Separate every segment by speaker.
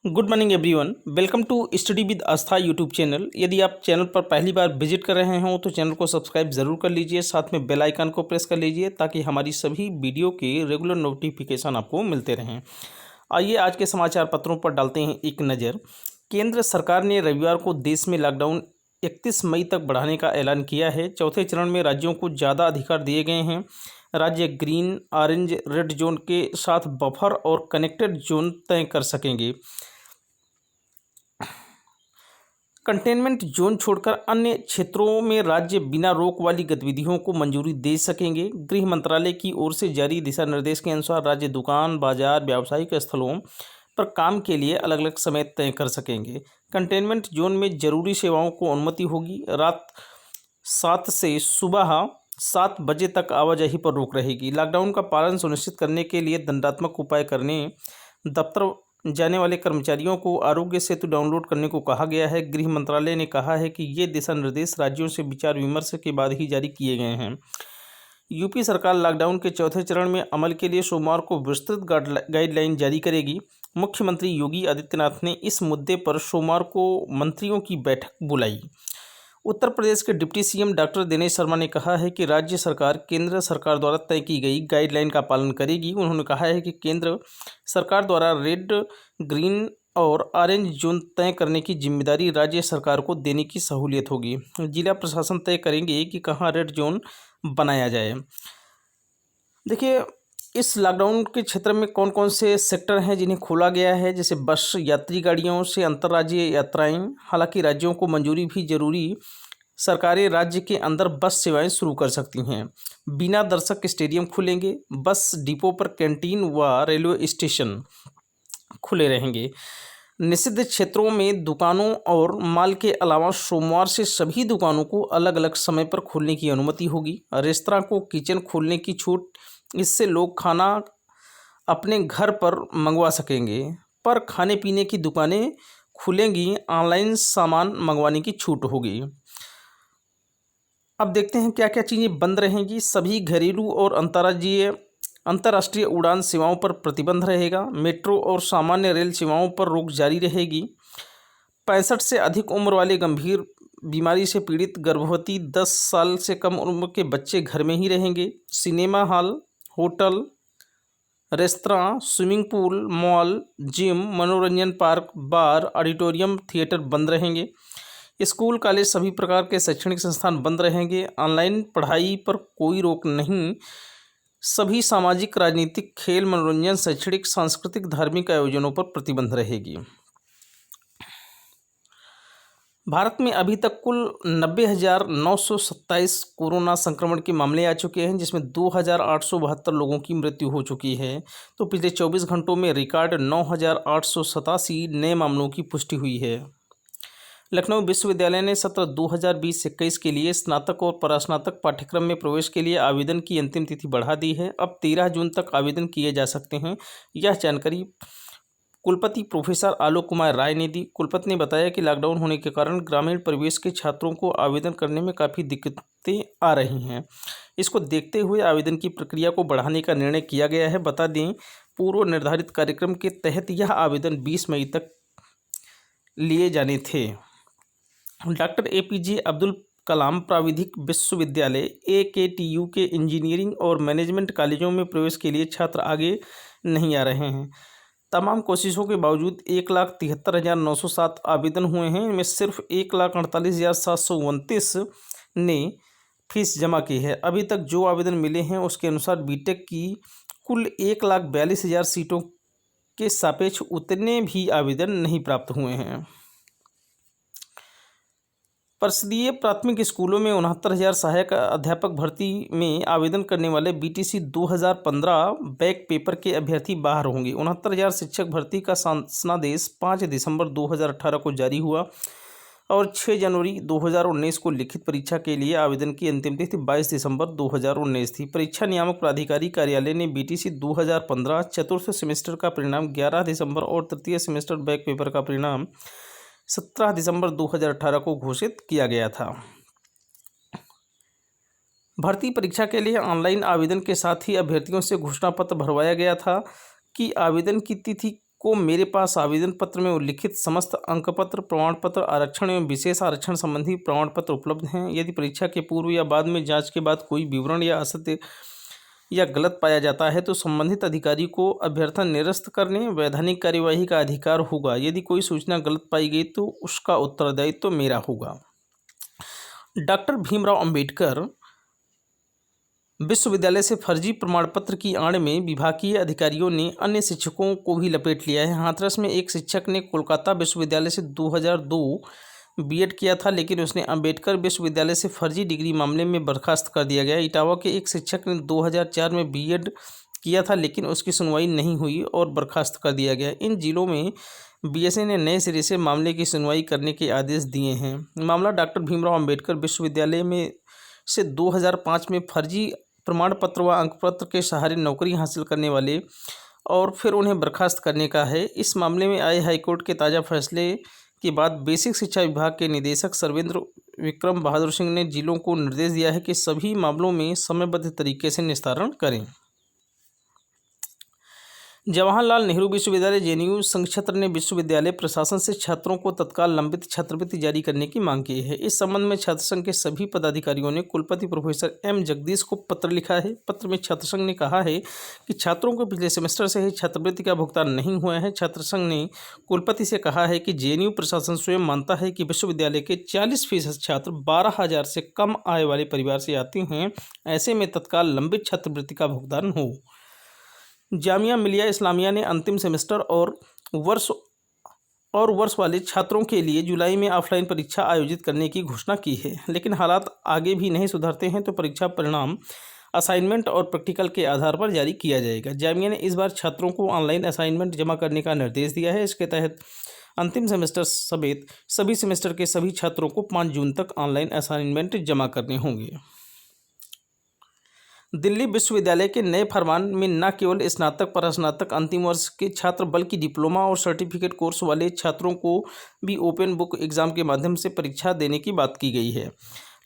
Speaker 1: Good morning everyone. Welcome to study with Aastha YouTube channel. यदि आप channel पर पहली बार विजिट कर रहे हो तो चैनल को सब्सक्राइब ज़रूर कर लीजिए, साथ में बेल आइकन को प्रेस कर लीजिए ताकि हमारी सभी वीडियो के रेगुलर नोटिफिकेशन आपको मिलते रहें। आइए आज के समाचार पत्रों पर डालते हैं एक नज़र। केंद्र सरकार ने रविवार को देश में लॉकडाउन 31 मई तक बढ़ाने का ऐलान किया है। चौथे चरण में राज्यों को ज़्यादा अधिकार दिए गए हैं। राज्य ग्रीन, ऑरेंज, रेड जोन के साथ बफर और कनेक्टेड जोन तय कर सकेंगे। कंटेनमेंट जोन छोड़कर अन्य क्षेत्रों में राज्य बिना रोक वाली गतिविधियों को मंजूरी दे सकेंगे। गृह मंत्रालय की ओर से जारी दिशा निर्देश के अनुसार राज्य दुकान, बाजार, व्यावसायिक स्थलों पर काम के लिए अलग अलग समय तय कर सकेंगे। कंटेनमेंट जोन में जरूरी सेवाओं को अनुमति होगी। रात 7 से सुबह 7 बजे तक आवाजाही पर रोक रहेगी। लॉकडाउन का पालन सुनिश्चित करने के लिए दंडात्मक उपाय करने दफ्तर जाने वाले कर्मचारियों को आरोग्य सेतु डाउनलोड करने को कहा गया है। गृह मंत्रालय ने कहा है कि ये दिशा निर्देश राज्यों से विचार विमर्श के बाद ही जारी किए गए हैं। यूपी सरकार लॉकडाउन के चौथे चरण में अमल के लिए सोमवार को विस्तृत गाइडलाइन जारी करेगी। मुख्यमंत्री योगी आदित्यनाथ ने इस मुद्दे पर सोमवार को मंत्रियों की बैठक बुलाई। उत्तर प्रदेश के deputy CM doctor Dinesh Sharma ने कहा है कि राज्य सरकार केंद्र सरकार द्वारा तय की गई गाइडलाइन का पालन करेगी। उन्होंने कहा है कि केंद्र सरकार द्वारा रेड, ग्रीन और ऑरेंज जोन तय करने की जिम्मेदारी राज्य सरकार को देने की सहूलियत होगी। जिला प्रशासन तय करेंगे कि कहाँ रेड जोन बनाया जाए। देखिए, इस लॉकडाउन के क्षेत्र में कौन कौन से सेक्टर हैं जिन्हें खोला गया है, जैसे बस यात्री गाड़ियों से अंतर्राज्यीय यात्राएं। हालांकि राज्यों को मंजूरी भी जरूरी। सरकारें राज्य के अंदर बस सेवाएं शुरू कर सकती हैं। बिना दर्शक स्टेडियम खुलेंगे। बस डिपो पर कैंटीन व रेलवे स्टेशन खुले रहेंगे। निषिद्ध क्षेत्रों में दुकानों और मॉल के अलावा सोमवार से सभी दुकानों को अलग अलग समय पर खोलने की अनुमति होगी। रेस्तरां को किचन खोलने की छूट, इससे लोग खाना अपने घर पर मंगवा सकेंगे। पर खाने पीने की दुकानें खुलेंगी। ऑनलाइन सामान मंगवाने की छूट होगी। अब देखते हैं क्या क्या चीज़ें बंद रहेंगी। सभी घरेलू और अंतर्राष्ट्रीय उड़ान सेवाओं पर प्रतिबंध रहेगा। मेट्रो और सामान्य रेल सेवाओं पर रोक जारी रहेगी। 65 से अधिक उम्र वाले गंभीर बीमारी से पीड़ित गर्भवती, 10 साल से कम उम्र के बच्चे घर में ही रहेंगे। Cinema hall, hotel, restaurant, swimming pool, mall, gym, मनोरंजन पार्क, बार, ऑडिटोरियम, थिएटर बंद रहेंगे। स्कूल, कॉलेज, सभी प्रकार के शैक्षणिक संस्थान बंद रहेंगे। ऑनलाइन पढ़ाई पर कोई रोक नहीं। सभी सामाजिक, राजनीतिक, खेल, मनोरंजन, शैक्षणिक, सांस्कृतिक, धार्मिक आयोजनों पर प्रतिबंध रहेगी। भारत में अभी तक कुल 90,927 कोरोना संक्रमण के मामले आ चुके हैं, जिसमें 2,872 लोगों की मृत्यु हो चुकी है। तो पिछले 24 घंटों में रिकॉर्ड 9,887 नए मामलों की पुष्टि हुई है। लखनऊ विश्वविद्यालय ने सत्र 2020-21 के लिए स्नातक और परास्नातक पाठ्यक्रम में प्रवेश के लिए आवेदन की अंतिम तिथि बढ़ा दी है। अब 13 जून तक आवेदन किए जा सकते हैं। यह जानकारी कुलपति प्रोफेसर आलोक कुमार राय ने दी। कुलपति ने बताया कि लॉकडाउन होने के कारण ग्रामीण परिवेश के छात्रों को आवेदन करने में काफ़ी दिक्कतें आ रही हैं। इसको देखते हुए आवेदन की प्रक्रिया को बढ़ाने का निर्णय किया गया है। बता दें, पूर्व निर्धारित कार्यक्रम के तहत यह आवेदन 20 मई तक लिए जाने थे। डॉक्टर APJ अब्दुल कलाम प्राविधिक विश्वविद्यालय AKTU के इंजीनियरिंग और मैनेजमेंट कॉलेजों में प्रवेश के लिए छात्र आगे नहीं आ रहे हैं। तमाम कोशिशों के बावजूद 1,73,907 आवेदन हुए हैं। इनमें सिर्फ 1,48,729 ने फीस जमा की है। अभी तक जो आवेदन मिले हैं उसके अनुसार बीटेक की कुल 1,42,000 सीटों के सापेक्ष उतने भी आवेदन नहीं प्राप्त हुए हैं। परिषदीय प्राथमिक स्कूलों में 69,000 सहायक अध्यापक भर्ती में आवेदन करने वाले BTC 2015 बैक पेपर के अभ्यर्थी बाहर होंगे। 69,000 शिक्षक भर्ती का शासनादेश 5 दिसंबर 2018 को जारी हुआ और 6 जनवरी 2019 को लिखित परीक्षा के लिए आवेदन की अंतिम तिथि 22 दिसंबर 2019 थी। परीक्षा नियामक प्राधिकारी कार्यालय ने BTC 2015 चतुर्थ सेमेस्टर का परिणाम 11 दिसंबर और तृतीय सेमेस्टर बैक पेपर का परिणाम 17 दिसंबर 2018 को घोषित किया गया था। भर्ती परीक्षा के लिए ऑनलाइन आवेदन के साथ ही अभ्यर्थियों से घोषणा पत्र भरवाया गया था कि आवेदन की तिथि को मेरे पास आवेदन पत्र में उल्लिखित समस्त अंक पत्र, प्रमाण पत्र, आरक्षण एवं विशेष आरक्षण संबंधी प्रमाण पत्र उपलब्ध हैं। यदि परीक्षा के पूर्व या बाद में जांच के बाद कोई विवरण या असत्य या गलत पाया जाता है तो संबंधित अधिकारी को अभ्यर्थन निरस्त करने वैधानिक कार्यवाही का अधिकार होगा। यदि कोई सूचना गलत पाई गई तो उसका उत्तरदायित्व तो मेरा होगा। डॉक्टर भीमराव अंबेडकर विश्वविद्यालय से फर्जी प्रमाण पत्र की आड़ में विभागीय अधिकारियों ने अन्य शिक्षकों को भी लपेट लिया है। हाथरस में एक शिक्षक ने कोलकाता विश्वविद्यालय से 2002 बीएड किया था, लेकिन उसने अंबेडकर विश्वविद्यालय से फर्जी डिग्री मामले में बर्खास्त कर दिया गया। इटावा के एक शिक्षक ने 2004 में बीएड किया था, लेकिन उसकी सुनवाई नहीं हुई और बर्खास्त कर दिया गया। इन जिलों में बीएसए ने नए सिरे से मामले की सुनवाई करने के आदेश दिए हैं। मामला डॉक्टर भीमराव अंबेडकर विश्वविद्यालय में से 2005 में फर्जी प्रमाण पत्र व अंक पत्र के सहारे नौकरी हासिल करने वाले और फिर उन्हें बर्खास्त करने का है। इस मामले में आए हाईकोर्ट के ताज़ा फैसले के बाद बेसिक शिक्षा विभाग के निदेशक सर्वेंद्र विक्रम बहादुर सिंह ने जिलों को निर्देश दिया है कि सभी मामलों में समयबद्ध तरीके से निस्तारण करें। जवाहरलाल नेहरू विश्वविद्यालय जेएनयू संघ क्षेत्र ने विश्वविद्यालय प्रशासन से छात्रों को तत्काल लंबित छात्रवृत्ति जारी करने की मांग की है। इस संबंध में छात्र संघ के सभी पदाधिकारियों ने कुलपति प्रोफेसर एम जगदीश को पत्र लिखा है। पत्र में छात्र संघ ने कहा है कि छात्रों को पिछले सेमेस्टर से ही छात्रवृत्ति का भुगतान नहीं हुआ है। छात्र संघ ने कुलपति से कहा है कि जेएनयू प्रशासन स्वयं मानता है कि विश्वविद्यालय के 40% छात्र 12,000 से कम आय वाले परिवार से आते हैं। ऐसे में तत्काल लंबित छात्रवृत्ति का भुगतान हो। जामिया मिलिया इस्लामिया ने अंतिम सेमेस्टर और वर्ष वाले छात्रों के लिए जुलाई में ऑफलाइन परीक्षा आयोजित करने की घोषणा की है, लेकिन हालात आगे भी नहीं सुधरते हैं तो परीक्षा परिणाम असाइनमेंट और प्रैक्टिकल के आधार पर जारी किया जाएगा। जामिया ने इस बार छात्रों को ऑनलाइन असाइनमेंट जमा करने का निर्देश दिया है। इसके तहत अंतिम सेमेस्टर समेत सभी सेमेस्टर के सभी छात्रों को 5 जून तक ऑनलाइन असाइनमेंट जमा करने होंगे। दिल्ली विश्वविद्यालय के नए फरमान में न केवल स्नातक परास्नातक अंतिम वर्ष के छात्र बल्कि डिप्लोमा और सर्टिफिकेट कोर्स वाले छात्रों को भी ओपन बुक एग्जाम के माध्यम से परीक्षा देने की बात की गई है,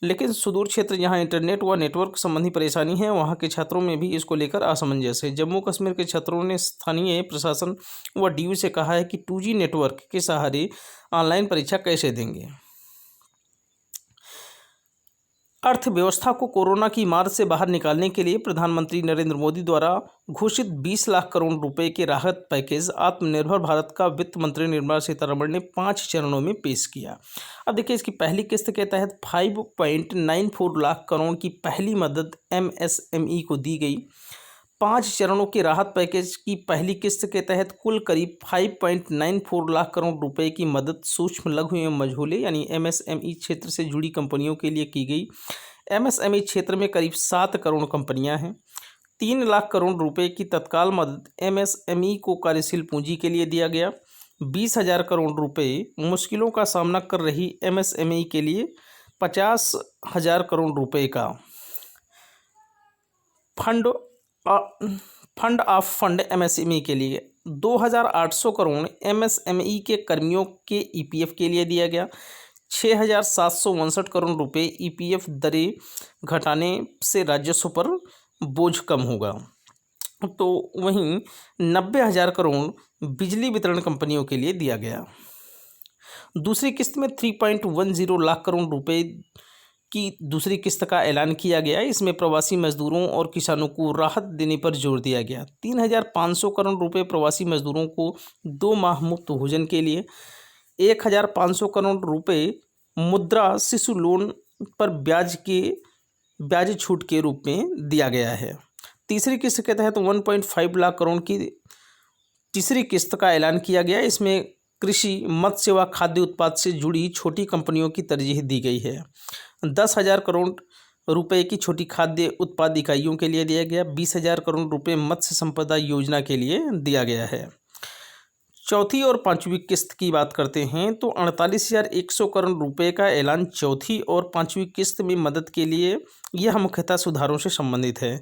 Speaker 1: लेकिन सुदूर क्षेत्र जहां इंटरनेट व नेटवर्क संबंधी परेशानी है वहां के छात्रों में भी इसको लेकर असमंजस है। जम्मू कश्मीर के छात्रों ने स्थानीय प्रशासन व डीयू से कहा है कि 2G नेटवर्क के सहारे ऑनलाइन परीक्षा कैसे देंगे। अर्थव्यवस्था को कोरोना की मार से बाहर निकालने के लिए प्रधानमंत्री नरेंद्र मोदी द्वारा घोषित 20 लाख करोड़ रुपए के राहत पैकेज आत्मनिर्भर भारत का वित्त मंत्री निर्मला सीतारमण ने 5 चरणों में पेश किया। अब देखिए, इसकी पहली किस्त के तहत 5.94 लाख करोड़ की पहली मदद MSME को दी गई। 5 चरणों के राहत पैकेज की पहली किस्त के तहत कुल करीब 5.94 लाख करोड़ रुपए की मदद सूक्ष्म लघु एवं मझोले यानी MSME क्षेत्र से जुड़ी कंपनियों के लिए की गई। MSME क्षेत्र में करीब 7 करोड़ कंपनियां हैं। 3 लाख करोड़ रुपए की तत्काल मदद MSME को कार्यशील पूंजी के लिए दिया गया। 20,000 करोड़ रुपए मुश्किलों का सामना कर रही MSME के लिए 50,000 करोड़ रुपए का फंड MSME के लिए 2,800 करोड़ MSME के कर्मियों के EPF के लिए दिया गया। 6,759 करोड़ रुपए EPF दरें घटाने से राजस्व पर बोझ कम होगा। तो वहीं 90,000 करोड़ बिजली वितरण कंपनियों के लिए दिया गया। दूसरी किस्त में 3.10 लाख करोड़ रुपए की दूसरी किस्त का ऐलान किया गया। इसमें प्रवासी मजदूरों और किसानों को राहत देने पर जोर दिया गया। 3,500 करोड़ रुपए प्रवासी मजदूरों को 2 माह मुफ्त भोजन के लिए, 1,500 करोड़ रुपए मुद्रा शिशु लोन पर ब्याज छूट के रूप में दिया गया है। तीसरी किस्त के तहत 1.5 लाख करोड़ की तीसरी किस्त का ऐलान किया गया। इसमें कृषि, मत्स्य व खाद्य उत्पाद से जुड़ी छोटी कंपनियों की तरजीह दी गई है। 10,000 करोड़ रुपए की छोटी खाद्य उत्पाद इकाइयों के लिए दिया गया। 20,000 करोड़ रुपए मत्स्य संपदा योजना के लिए दिया गया है। चौथी और पांचवी किस्त की बात करते हैं तो 48,100 करोड़ रुपए का ऐलान चौथी और पांचवी किस्त में मदद के लिए यह मुख्यतः सुधारों से संबंधित है।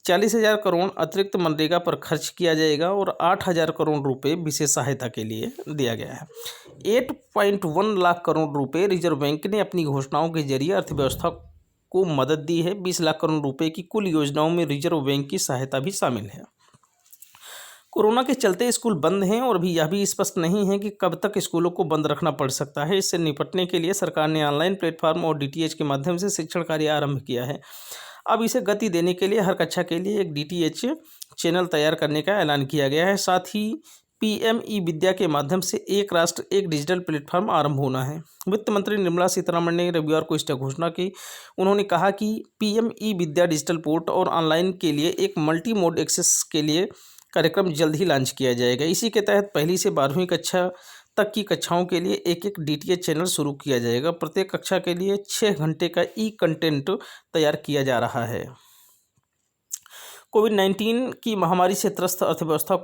Speaker 1: 40,000 करोड़ अतिरिक्त मनरेगा पर खर्च किया जाएगा और 8,000 करोड़ रुपए विशेष सहायता के लिए दिया गया है। 8.1 लाख करोड़ रुपए रिजर्व बैंक ने अपनी घोषणाओं के जरिए अर्थव्यवस्था को मदद दी है। 20 लाख करोड़ रुपए की कुल योजनाओं में रिजर्व बैंक की सहायता भी शामिल है। कोरोना के चलते स्कूल बंद हैं और अभी यह भी स्पष्ट नहीं है कि कब तक स्कूलों को बंद रखना पड़ सकता है। इससे निपटने के लिए सरकार ने ऑनलाइन प्लेटफॉर्म और डीटीएच के माध्यम से शिक्षण कार्य आरंभ किया है। अब इसे गति देने के लिए हर कक्षा के लिए एक डीटीएच चैनल तैयार करने का ऐलान किया गया है। साथ ही पीएम ई विद्या के माध्यम से एक राष्ट्र एक डिजिटल प्लेटफॉर्म आरंभ होना है। वित्त मंत्री निर्मला सीतारमण ने रविवार को इसकी घोषणा की। उन्होंने कहा कि पीएम ई विद्या डिजिटल पोर्ट और ऑनलाइन के लिए एक मल्टी मोड एक्सेस के लिए कार्यक्रम जल्द ही लॉन्च किया जाएगा। इसी के तहत पहली से 12वीं कक्षा तक की कक्षाओं के लिए एक एक डीटीएच चैनल शुरू किया जाएगा। प्रत्येक कक्षा के लिए 6 घंटे का ई कंटेंट तैयार किया जा रहा है। कोविड-19 की महामारी से त्रस्त अर्थव्यवस्था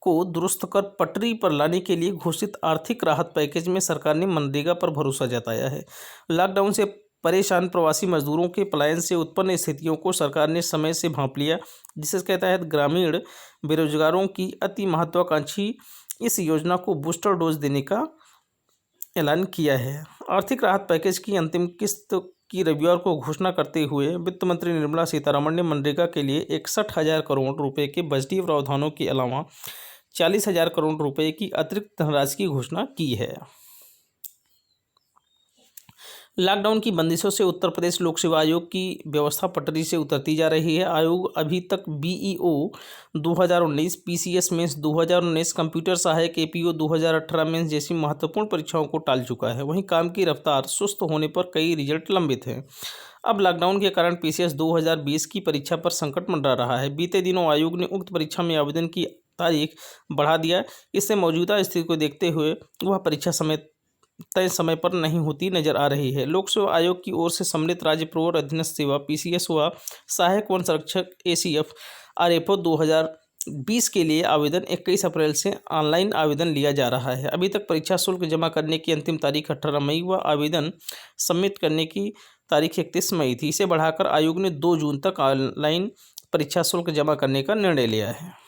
Speaker 1: को दुरुस्त कर पटरी पर लाने के लिए घोषित आर्थिक राहत पैकेज में सरकार ने मनरेगा पर भरोसा जताया है। लॉकडाउन से परेशान प्रवासी मजदूरों के पलायन से उत्पन्न स्थितियों को सरकार ने समय से भांप लिया, जिसके तहत ग्रामीण बेरोजगारों की अति महत्वाकांक्षी इस योजना को बूस्टर डोज देने का ऐलान किया है। आर्थिक राहत पैकेज की अंतिम किस्त की रविवार को घोषणा करते हुए वित्त मंत्री निर्मला सीतारमण ने मनरेगा के लिए 61,000 करोड़ रुपए के बजटीय प्रावधानों के अलावा 40,000 करोड़ रुपए की अतिरिक्त धनराशि की घोषणा की है। लॉकडाउन की बंदिशों से उत्तर प्रदेश लोक सेवा आयोग की व्यवस्था पटरी से उतरती जा रही है। आयोग अभी तक बीईओ 2019, पीसीएस मेंस 2019, कंप्यूटर सहायक एपीओ 2018 मेंस जैसी महत्वपूर्ण परीक्षाओं को टाल चुका है। वहीं काम की रफ्तार सुस्त होने पर कई रिजल्ट लंबित हैं। अब लॉकडाउन के कारण पीसीएस 2020 की परीक्षा पर संकट मंडरा रहा है। बीते दिनों आयोग ने उक्त परीक्षा में आवेदन की तारीख बढ़ा दिया। इससे मौजूदा स्थिति को देखते हुए वह परीक्षा तय समय पर नहीं होती नजर आ रही है। लोक सेवा आयोग की ओर से सम्मिलित राज्य प्रवर अधीनस्थ सेवा पीसीएस व सहायक वन संरक्षक एसीएफ आरएफओ 2020 के लिए आवेदन 21 अप्रैल से ऑनलाइन आवेदन लिया जा रहा है। अभी तक परीक्षा शुल्क जमा करने की अंतिम तारीख 18 मई व आवेदन सबमिट करने की तारीख 31 मई थी। इसे बढ़ाकर आयोग ने 2 जून तक ऑनलाइन परीक्षा शुल्क जमा करने का निर्णय लिया है।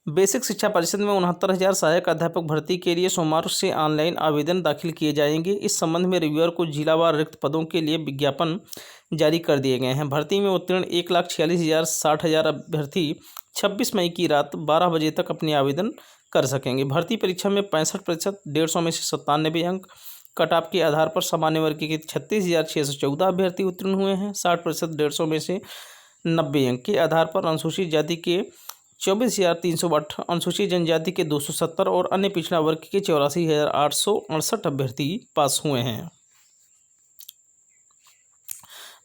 Speaker 1: बेसिक शिक्षा परिषद में 69,000 सहायक अध्यापक भर्ती के लिए सोमवार से ऑनलाइन आवेदन दाखिल किए जाएंगे। इस संबंध में रविवार को जिलावार रिक्त पदों के लिए विज्ञापन जारी कर दिए गए हैं। भर्ती में उत्तीर्ण 1,46,60,000 अभ्यर्थी 26 मई की रात 12 बजे तक अपने आवेदन कर सकेंगे। भर्ती परीक्षा में 65%, 150 में से 97 अंक कट ऑफ के आधार पर सामान्य वर्ग के 36,614 अभ्यर्थी उत्तीर्ण हुए हैं। 60%, 150 में से 90 अंक के आधार पर अनुसूचित जाति के 24,308, अनुसूचित जनजाति के 270 और अन्य पिछड़ा वर्ग के 84,868 अभ्यर्थी पास हुए हैं।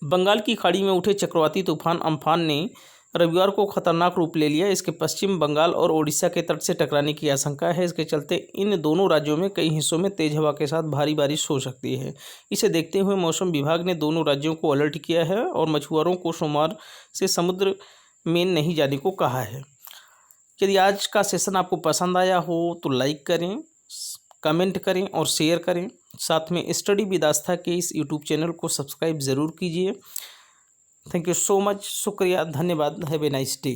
Speaker 1: बंगाल की खाड़ी में उठे चक्रवाती तूफान अम्फान ने रविवार को खतरनाक रूप ले लिया। इसके पश्चिम बंगाल और ओडिशा के तट से टकराने की आशंका है। इसके चलते इन दोनों राज्यों में कई हिस्सों में तेज हवा के साथ भारी बारिश हो सकती है। इसे देखते हुए मौसम विभाग ने दोनों राज्यों को अलर्ट किया है और मछुआरों को सोमवार से समुद्र में नहीं जाने को कहा है। यदि आज का सेशन आपको पसंद आया हो तो लाइक करें, कमेंट करें और शेयर करें। साथ में स्टडी विद आस्था के इस यूट्यूब चैनल को सब्सक्राइब ज़रूर कीजिए। Thank you so much. शुक्रिया, धन्यवाद। Have a nice day.